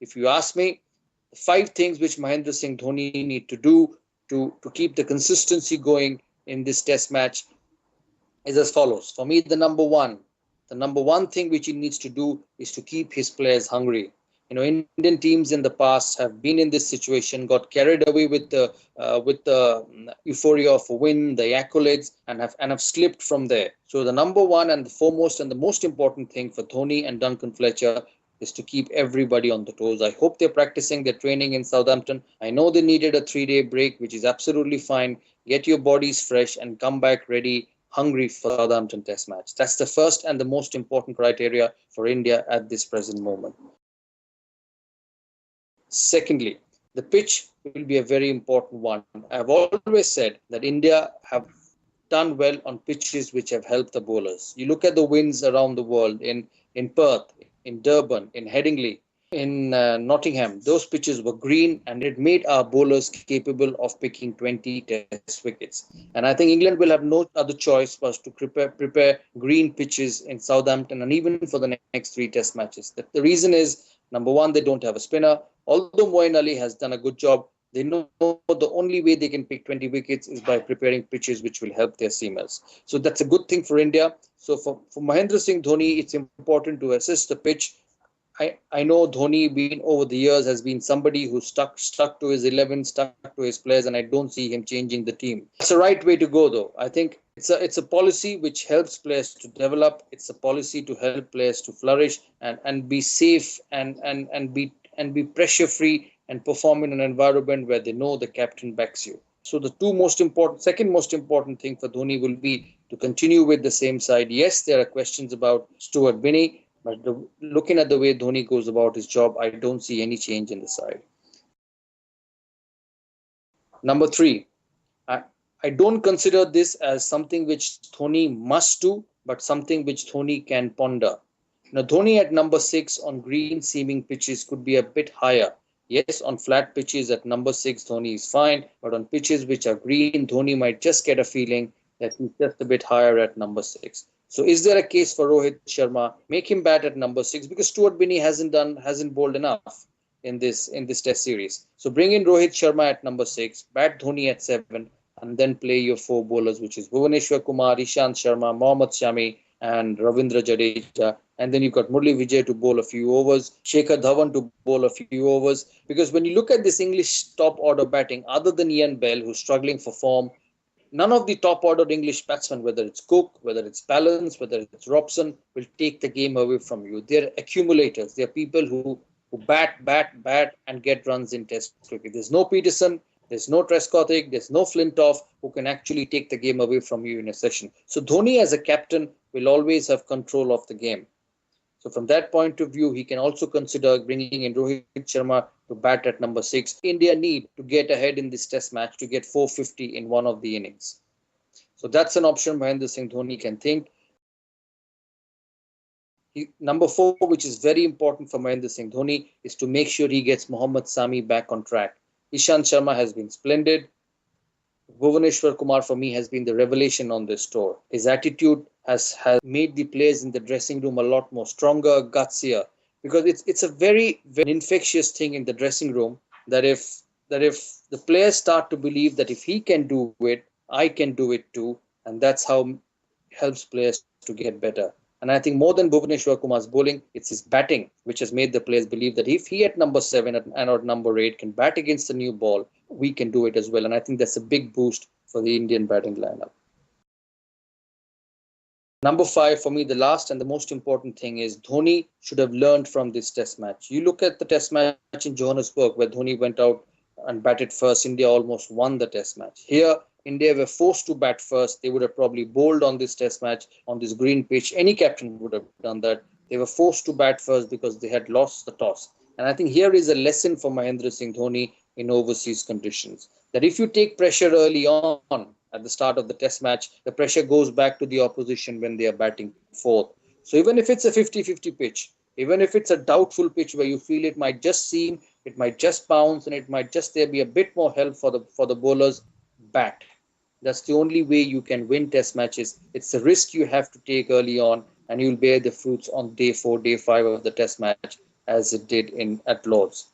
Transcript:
if you ask me, the 5 things which Mahendra Singh Dhoni need to do to keep the consistency going in this test match is as follows. For me, the number one thing which he needs to do is to keep his players hungry. Indian teams in the past have been in this situation, got carried away with the euphoria of a win, the accolades, and have slipped from there. So the number one and the foremost and the most important thing for Dhoni and Duncan Fletcher is to keep everybody on the toes. I hope they're practicing their training in Southampton. I know they needed a 3-day break, which is absolutely fine. Get your bodies fresh and come back ready, hungry for Southampton Test match. That's the first and the most important criteria for India at this present moment. Secondly, the pitch will be a very important one. I've always said that India have done well on pitches which have helped the bowlers. You look at the wins around the world in Perth, in Durban, in Headingley, in Nottingham. Those pitches were green and it made our bowlers capable of picking 20 test wickets. And I think England will have no other choice but to prepare green pitches in Southampton and even for the next 3 test matches. The reason is, number one, they don't have a spinner. Although Moeen Ali has done a good job, they know the only way they can pick 20 wickets is by preparing pitches which will help their seamers. So that's a good thing for India. So for Mahendra Singh Dhoni, it's important to assess the pitch. I know Dhoni over the years has been somebody who stuck to his 11, stuck to his players, and I don't see him changing the team. It's the right way to go, though. I think it's a policy which helps players to develop. It's a policy to help players to flourish and be safe and be pressure free and perform in an environment where they know the captain backs you. So the second most important thing for Dhoni will be to continue with the same side. Yes, there are questions about Stuart Binney. But looking at the way Dhoni goes about his job, I don't see any change in the side. Number 3, I don't consider this as something which Dhoni must do, but something which Dhoni can ponder. Dhoni at number 6 on green seaming pitches could be a bit higher. Yes, on flat pitches at number 6, Dhoni is fine, but on pitches which are green, Dhoni might just get a feeling that he's just a bit higher at number 6. So is there a case for Rohit Sharma? Make him bat at number 6 because Stuart Binney hasn't bowled enough in this test series. So bring in Rohit Sharma at number 6, bat Dhoni at 7, and then play your 4 bowlers, which is Bhuvaneshwar Kumar, Ishant Sharma, Mohammad Shami, and Ravindra Jadeja. And then you've got Murli Vijay to bowl a few overs, Shekhar Dhawan to bowl a few overs. Because when you look at this English top order batting, other than Ian Bell, who's struggling for form, none of the top-ordered English batsmen, whether it's Cook, whether it's Ballance, whether it's Robson, will take the game away from you. They're accumulators. They're people who bat, and get runs in Test cricket. There's no Peterson, there's no Trescothick, there's no Flintoff who can actually take the game away from you in a session. So Dhoni as a captain will always have control of the game. So from that point of view, he can also consider bringing in Rohit Sharma to bat at number 6. India need to get ahead in this test match to get 450 in one of the innings. So that's an option Mahendra Singh Dhoni can think. Number 4, which is very important for Mahendra Singh Dhoni, is to make sure he gets Mohammad Shami back on track. Ishant Sharma has been splendid. Bhuvaneshwar Kumar, for me, has been the revelation on this tour. His attitude has made the players in the dressing room a lot more stronger, gutsier. Because it's a very, very infectious thing in the dressing room that if the players start to believe that if he can do it, I can do it too. And that's how it helps players to get better. And I think more than Bhuvaneshwar Kumar's bowling, it's his batting which has made the players believe that if he at number 7 and or number 8 can bat against the new ball, we can do it as well. And I think that's a big boost for the Indian batting lineup. Number 5, for me, the last and the most important thing is Dhoni should have learned from this test match. You look at the test match in Johannesburg where Dhoni went out and batted first. India almost won the test match. Here, India were forced to bat first. They would have probably bowled on this test match, on this green pitch. Any captain would have done that. They were forced to bat first because they had lost the toss. And I think here is a lesson for Mahendra Singh Dhoni in overseas conditions. That if you take pressure early on at the start of the test match, the pressure goes back to the opposition when they are batting fourth. So even if it's a 50-50 pitch, even if it's a doubtful pitch where you feel it might just seam, it might just bounce, and it might just there be a bit more help for the bowlers, bat. That's the only way you can win test matches. It's the risk you have to take early on, and you'll bear the fruits on day 4, day 5 of the test match. as it did in at Lords.